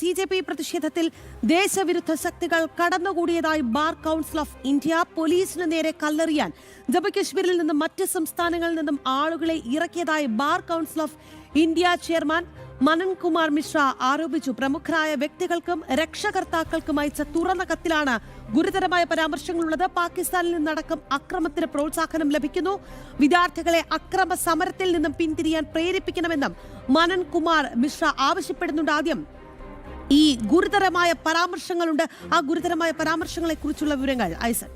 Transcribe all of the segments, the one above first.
CJP പ്രതിഷേധത്തിൽ ദേശവിരുദ്ധ ശക്തികൾ കടന്നുകൂടിയതായി ബാർ കൗൺസിൽ ഓഫ് ഇന്ത്യ. പോലീസിന് നേരെ കല്ലെറിയാൻ ജമ്മു കശ്മീരിൽ നിന്നും മറ്റ് സംസ്ഥാനങ്ങളിൽ നിന്നും ആളുകളെ ഇറക്കിയതായി bar council of India chairman Manan Kumar Mishra ആരോപിച്ചു. പ്രമുഖരായ വ്യക്തികൾക്കും രക്ഷകർത്താക്കൾക്കും അയച്ച തുറന്ന കത്തിലാണ് ഗുരുതരമായ പരാമർശങ്ങളുള്ളത്. പാകിസ്ഥാനിൽ നിന്നടക്കം അക്രമത്തിന് പ്രോത്സാഹനം ലഭിക്കുന്നു. വിദ്യാർത്ഥികളെ അക്രമ സമരത്തിൽ നിന്നും പിന്തിരിയാൻ പ്രേരിപ്പിക്കണമെന്നും മനൻ കുമാർ മിശ്ര ആവശ്യപ്പെടുന്നുണ്ട്. ആദ്യം ഈ ഗുരുതരമായ പരാമർശങ്ങളുണ്ട്, ആ ഗുരുതരമായ പരാമർശങ്ങളെ കുറിച്ചുള്ള വിവരങ്ങൾ ഐസൻ.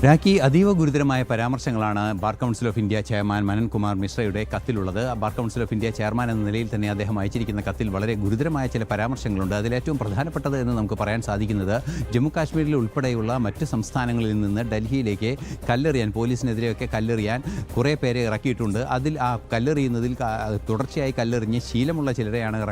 രാഖി, അതീവ ഗുരുതരമായ പരാമർശങ്ങളാണ് bar council of India chairman Manan Kumar മിശ്രയുടെ കത്തിലുള്ളത്. Bar council of India chairman എന്ന നിലയിൽ തന്നെ അദ്ദേഹം അയച്ചിരിക്കുന്ന കത്തിൽ വളരെ ഗുരുതരമായ ചില പരാമർശങ്ങളുണ്ട്. അതിലേറ്റവും പ്രധാനപ്പെട്ടത് എന്ന് നമുക്ക് പറയാൻ സാധിക്കുന്നത്, ജമ്മു കാശ്മീരിൽ ഉൾപ്പെടെയുള്ള മറ്റ് സംസ്ഥാനങ്ങളിൽ നിന്ന് ഡൽഹിയിലേക്ക് കല്ലെറിയാൻ, പോലീസിനെതിരെയൊക്കെ കല്ലെറിയാൻ കുറേ പേരെ ഇറക്കിയിട്ടുണ്ട്. അതിൽ ആ കല്ലെറിയുന്നതിൽ തുടർച്ചയായി കല്ലെറിഞ്ഞ് ശീലമുള്ള ചിലരെയാണ്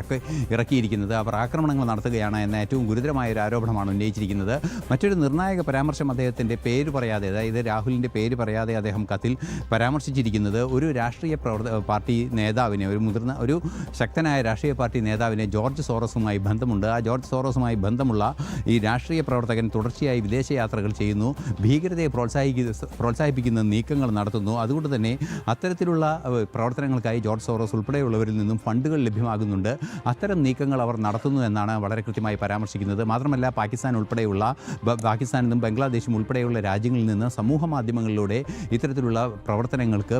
ഇറക്കിയിരിക്കുന്നത്. അവർ ആക്രമണങ്ങൾ നടത്തുകയാണ് എന്ന ഏറ്റവും ഗുരുതരമായ ഒരു ആരോപണമാണ് ഉന്നയിച്ചിരിക്കുന്നത്. മറ്റൊരു നിർണായക പരാമർശം അദ്ദേഹത്തിൻ്റെ പേര് പറയാതെ, അതായത് രാഹുലിൻ്റെ പേര് പറയാതെ അദ്ദേഹം കത്തിൽ പരാമർശിച്ചിരിക്കുന്നത് ഒരു രാഷ്ട്രീയ പാർട്ടി നേതാവിനെ, ഒരു ശക്തനായ രാഷ്ട്രീയ പാർട്ടി നേതാവിനെ ജോർജ് സോറസുമായി ബന്ധമുണ്ട്. ആ ജോർജ് സോറസുമായി ബന്ധമുള്ള ഈ രാഷ്ട്രീയ പ്രവർത്തകൻ തുടർച്ചയായി വിദേശയാത്രകൾ ചെയ്യുന്നു, ഭീകരതയെ പ്രോത്സാഹിപ്പിക്കുന്ന നീക്കങ്ങൾ നടത്തുന്നു. അതുകൊണ്ട് തന്നെ അത്തരത്തിലുള്ള പ്രവർത്തനങ്ങൾക്കായി ജോർജ് സോറസ് ഉൾപ്പെടെയുള്ളവരിൽ നിന്നും ഫണ്ടുകൾ ലഭ്യമാകുന്നുണ്ട്. അത്തരം നീക്കങ്ങൾ അവർ നടത്തുന്നു എന്നാണ് വളരെ കൃത്യമായി പരാമർശിക്കുന്നത്. മാത്രമല്ല, പാകിസ്ഥാനിൽ നിന്നും ബംഗ്ലാദേശും ഉൾപ്പെടെയുള്ള രാജ്യങ്ങളിൽ നിന്ന് സമൂഹ മാധ്യമങ്ങളിലൂടെ ഇത്തരത്തിലുള്ള പ്രവർത്തനങ്ങൾക്ക്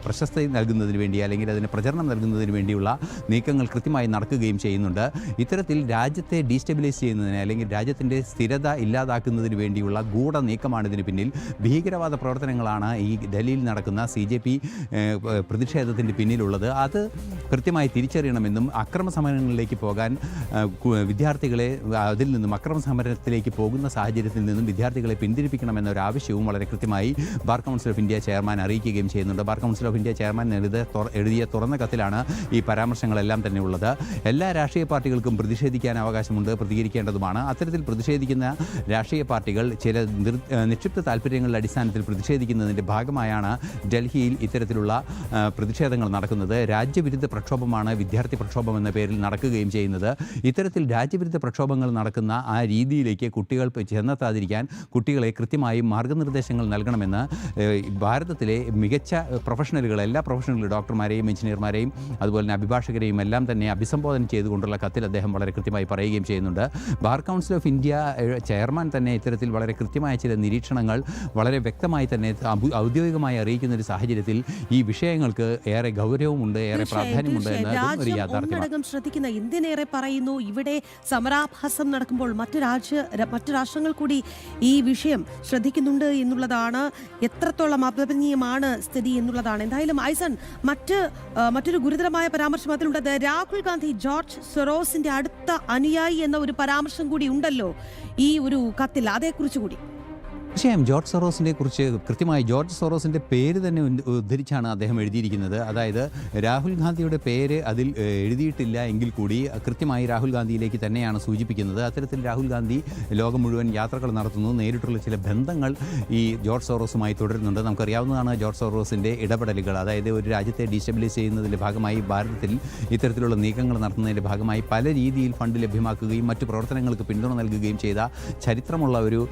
പ്രശസ്തി നൽകുന്നതിന് വേണ്ടി, അല്ലെങ്കിൽ അതിന് പ്രചരണം നൽകുന്നതിന് വേണ്ടിയുള്ള നീക്കങ്ങൾ കൃത്യമായി നടക്കുകയും ചെയ്യുന്നുണ്ട്. ഇത്തരത്തിൽ രാജ്യത്തെ ഡീസ്റ്റെബിലൈസ് ചെയ്യുന്നതിന്, അല്ലെങ്കിൽ രാജ്യത്തിൻ്റെ സ്ഥിരത ഇല്ലാതാക്കുന്നതിന് വേണ്ടിയുള്ള ഗൂഢ നീക്കമാണ് ഇതിന് പിന്നിൽ. ഭീകരവാദ പ്രവർത്തനങ്ങളാണ് ഈ ഡൽഹിയിൽ നടക്കുന്ന CJP പ്രതിഷേധത്തിൻ്റെ പിന്നിലുള്ളത്. അത് കൃത്യമായി തിരിച്ചറിയണമെന്നും അക്രമ സമരങ്ങളിലേക്ക് പോകാൻ വിദ്യാർത്ഥികളെ, അതിൽ നിന്നും അക്രമ സമരത്തിലേക്ക് പോകുന്ന സാഹചര്യത്തിൽ നിന്നും വിദ്യാർത്ഥികളെ പിന്തിരിപ്പിക്കണമെന്ന ഒരു ആവശ്യവും വളരെ കൃത്യമായി bar council of India chairman അറിയിക്കുകയും ചെയ്യുന്നുണ്ട്. Bar council of India chairman എഴുതിയ തുറന്ന കത്തിലാണ് ഈ പരാമർശങ്ങളെല്ലാം തന്നെ ഉള്ളത്. എല്ലാ രാഷ്ട്രീയ പാർട്ടികൾക്കും പ്രതിഷേധിക്കാൻ അവകാശമുണ്ട്, പ്രതികരിക്കേണ്ടതുമാണ്. അത്തരത്തിൽ പ്രതിഷേധിക്കുന്ന രാഷ്ട്രീയ പാർട്ടികൾ ചില നിക്ഷിപ്ത താല്പര്യങ്ങളുടെ അടിസ്ഥാനത്തിൽ പ്രതിഷേധിക്കുന്നതിൻ്റെ ഭാഗമായാണ് ഡൽഹിയിൽ ഇത്തരത്തിലുള്ള പ്രതിഷേധങ്ങൾ നടക്കുന്നത്. രാജ്യവിരുദ്ധ പ്രക്ഷോഭമാണ് വിദ്യാർത്ഥി പ്രക്ഷോഭം എന്ന പേരിൽ നടക്കുകയും ചെയ്യുന്നത്. ഇത്തരത്തിൽ രാജ്യവിരുദ്ധ പ്രക്ഷോഭങ്ങൾ നടക്കുന്ന ആ രീതിയിലേക്ക് കുട്ടികൾ ചെന്നെത്താതിരിക്കാൻ കുട്ടികളെ കൃത്യമായും മാർഗ്ഗനിർദ്ദേശങ്ങൾ നൽകണമെന്ന് ഭാരതത്തിലെ മികച്ച പ്രൊഫഷണലുകൾ, എല്ലാ പ്രൊഫഷണലുകളും, ഡോക്ടർമാരെയും എഞ്ചിനീയർമാരെയും അതുപോലെ തന്നെ അഭിഭാഷകരെയും എല്ലാം തന്നെ അഭിസംബോധന ചെയ്തുകൊണ്ടുള്ള കത്തിൽ അദ്ദേഹം വളരെ കൃത്യമായി പറയുകയും ചെയ്യുന്നുണ്ട്. Bar council of India chairman തന്നെ ഇത്തരത്തിൽ വളരെ കൃത്യമായ ചില നിരീക്ഷണങ്ങൾ വളരെ വ്യക്തമായി തന്നെ ഔദ്യോഗികമായി അറിയിക്കുന്ന ഒരു സാഹചര്യത്തിൽ ഈ വിഷയങ്ങൾക്ക് ഏറെ ഗൗരവമുണ്ട്, ഏറെ പ്രാധാന്യമുണ്ട് എന്നതും ഒരു യാഥാർത്ഥ്യമാണ്. ശ്രദ്ധിക്കുന്ന ഇന്ത്യനേറെ പറയുന്നു, ഇവിടെ സമരാഭാസം നടക്കുമ്പോൾ മറ്റു രാഷ്ട്രങ്ങൾ കൂടി ഈ വിഷയം ശ്രദ്ധിക്കുന്നുണ്ട് എന്നുള്ളതാണ്. എത്രത്തോളം അപലപനീയമാണ് സ്ഥിതി എന്നുള്ളതാണ്. എന്തായാലും ഐസൺ, മറ്റൊരു ഗുരുതരമായ പരാമർശം അതിലുള്ളത്. രാഹുൽ ഗാന്ധി ജോർജ് സൊറോസിന്റെ അടുത്ത അനുയായി എന്ന ഒരു പരാമർശം കൂടി ഉണ്ടല്ലോ ഈ ഒരു കത്തിൽ, അതേക്കുറിച്ച് കൂടി. തീർച്ചയായും ജോർജ് സോറോസിനെ കുറിച്ച് കൃത്യമായി ജോർജ് സോറോസിൻ്റെ പേര് തന്നെ ഉദ്ധരിച്ചാണ് അദ്ദേഹം എഴുതിയിരിക്കുന്നത്. അതായത് രാഹുൽ ഗാന്ധിയുടെ പേര് അതിൽ എഴുതിയിട്ടില്ല എങ്കിൽ കൂടി കൃത്യമായി രാഹുൽ ഗാന്ധിയിലേക്ക് തന്നെയാണ് സൂചിപ്പിക്കുന്നത്. അത്തരത്തിൽ രാഹുൽ ഗാന്ധി ലോകം മുഴുവൻ യാത്രകൾ നടത്തുന്നു. നേരിട്ടുള്ള ചില ബന്ധങ്ങൾ ഈ ജോർജ് സോറോസുമായി തുടരുന്നുണ്ട്. നമുക്കറിയാവുന്നതാണ് ജോർജ് സോറോസിൻ്റെ ഇടപെടലുകൾ. അതായത് ഒരു രാജ്യത്തെ ഡീസ്റ്റെബിലൈസ് ചെയ്യുന്നതിൻ്റെ ഭാഗമായി ഭാരതത്തിൽ ഇത്തരത്തിലുള്ള നീക്കങ്ങൾ നടത്തുന്നതിൻ്റെ ഭാഗമായി പല രീതിയിൽ ഫണ്ട് ലഭ്യമാക്കുകയും മറ്റു പ്രവർത്തനങ്ങൾക്ക് പിന്തുണ നൽകുകയും ചെയ്ത ചരിത്രമുള്ള ഒരു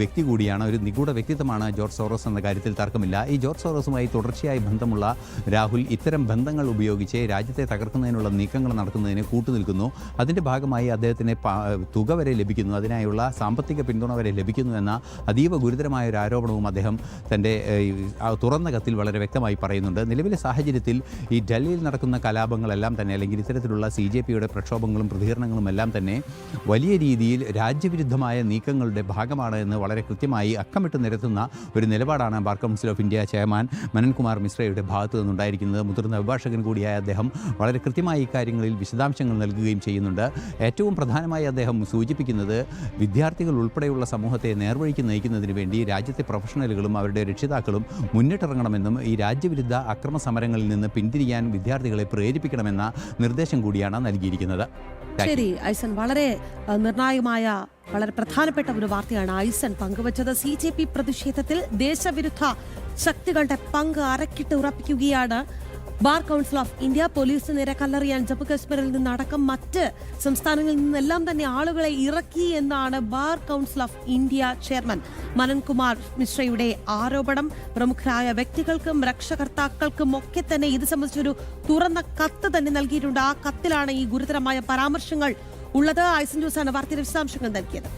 വ്യക്തി കൂടിയാണ്, ഒരു നിഗൂഢ വ്യക്തിത്വമാണ് ജോർജ് സോറോസ് എന്ന കാര്യത്തിൽ തർക്കമില്ല. ഈ ജോർജ് സോറോസുമായി തുടർച്ചയായി ബന്ധമുള്ള രാഹുൽ ഇത്തരം ബന്ധങ്ങൾ ഉപയോഗിച്ച് രാജ്യത്തെ തകർക്കുന്നതിനുള്ള നീക്കങ്ങൾ നടത്തുന്നതിന് കൂട്ടുനിൽക്കുന്നു. അതിൻ്റെ ഭാഗമായി അദ്ദേഹത്തിന് തുക വരെ ലഭിക്കുന്നു, അതിനായുള്ള സാമ്പത്തിക പിന്തുണ വരെ ലഭിക്കുന്നു എന്ന അതീവ ഗുരുതരമായ ഒരു ആരോപണവും അദ്ദേഹം തൻ്റെ തുറന്ന കത്തിൽ വളരെ വ്യക്തമായി പറയുന്നുണ്ട്. നിലവിലെ സാഹചര്യത്തിൽ ഈ ഡൽഹിയിൽ നടക്കുന്ന കലാപങ്ങളെല്ലാം തന്നെ, അല്ലെങ്കിൽ ഇത്തരത്തിലുള്ള CJPയുടെ പ്രക്ഷോഭങ്ങളും പ്രതികരണങ്ങളും എല്ലാം തന്നെ വലിയ രീതിയിൽ രാജ്യവിരുദ്ധമായ നീക്കങ്ങളുടെ ഭാഗമാണ് എന്ന് വളരെ കൃത്യമായി അക്കമിട്ട് നിരത്തുന്ന ഒരു നിലപാടാണ് bar council of India chairman Manan Kumar മിശ്രയുടെ ഭാഗത്തു നിന്നുണ്ടായിരിക്കുന്നത്. മുതിർന്ന അഭിഭാഷകൻ കൂടിയായ അദ്ദേഹം വളരെ കൃത്യമായി ഇക്കാര്യങ്ങളിൽ വിശദാംശങ്ങൾ നൽകുകയും ചെയ്യുന്നുണ്ട്. ഏറ്റവും പ്രധാനമായി അദ്ദേഹം സൂചിപ്പിക്കുന്നത്, വിദ്യാർത്ഥികൾ ഉൾപ്പെടെയുള്ള സമൂഹത്തെ നേർവഴിക്ക് നയിക്കുന്നതിന് വേണ്ടി രാജ്യത്തെ പ്രൊഫഷണലുകളും അവരുടെ രക്ഷിതാക്കളും മുന്നിട്ടിറങ്ങണമെന്നും ഈ രാജ്യവിരുദ്ധ അക്രമ സമരങ്ങളിൽ നിന്ന് പിന്തിരിയാൻ വിദ്യാർത്ഥികളെ പ്രേരിപ്പിക്കണമെന്ന നിർദ്ദേശം കൂടിയാണ് നൽകിയിരിക്കുന്നത്. ശരി ഐസൻ, വളരെ നിർണായകമായ, വളരെ പ്രധാനപ്പെട്ട ഒരു വാർത്തയാണ് ഐസൻ പങ്കുവച്ചത്. CJP പ്രതിഷേധത്തിൽ ദേശവിരുദ്ധ ശക്തികളുടെ പങ്ക് അരക്കിട്ട് ഉറപ്പിക്കുകയാണ് ബാർ കൗൺസിൽ ഓഫ് ഇന്ത്യ പോലീസിന് നേരെ കല്ലെറിയാൻ ജമ്മു കാശ്മീരിൽ നിന്നടക്കം മറ്റ് സംസ്ഥാനങ്ങളിൽ നിന്നെല്ലാം തന്നെ ആളുകളെ ഇറക്കി എന്നാണ് bar council of India chairman Manankumar മിശ്രയുടെ ആരോപണം. പ്രമുഖരായ വ്യക്തികൾക്കും രക്ഷകർത്താക്കൾക്കും ഒക്കെ തന്നെ ഇത് സംബന്ധിച്ചൊരു തുറന്ന കത്ത് തന്നെ നൽകിയിട്ടുണ്ട്. ആ കത്തിലാണ് ഈ ഗുരുതരമായ പരാമർശങ്ങൾ ഉള്ളത്. ഐസൻ ജോസാണ് വാർത്തയുടെ വിശദാംശങ്ങൾ നൽകിയത്.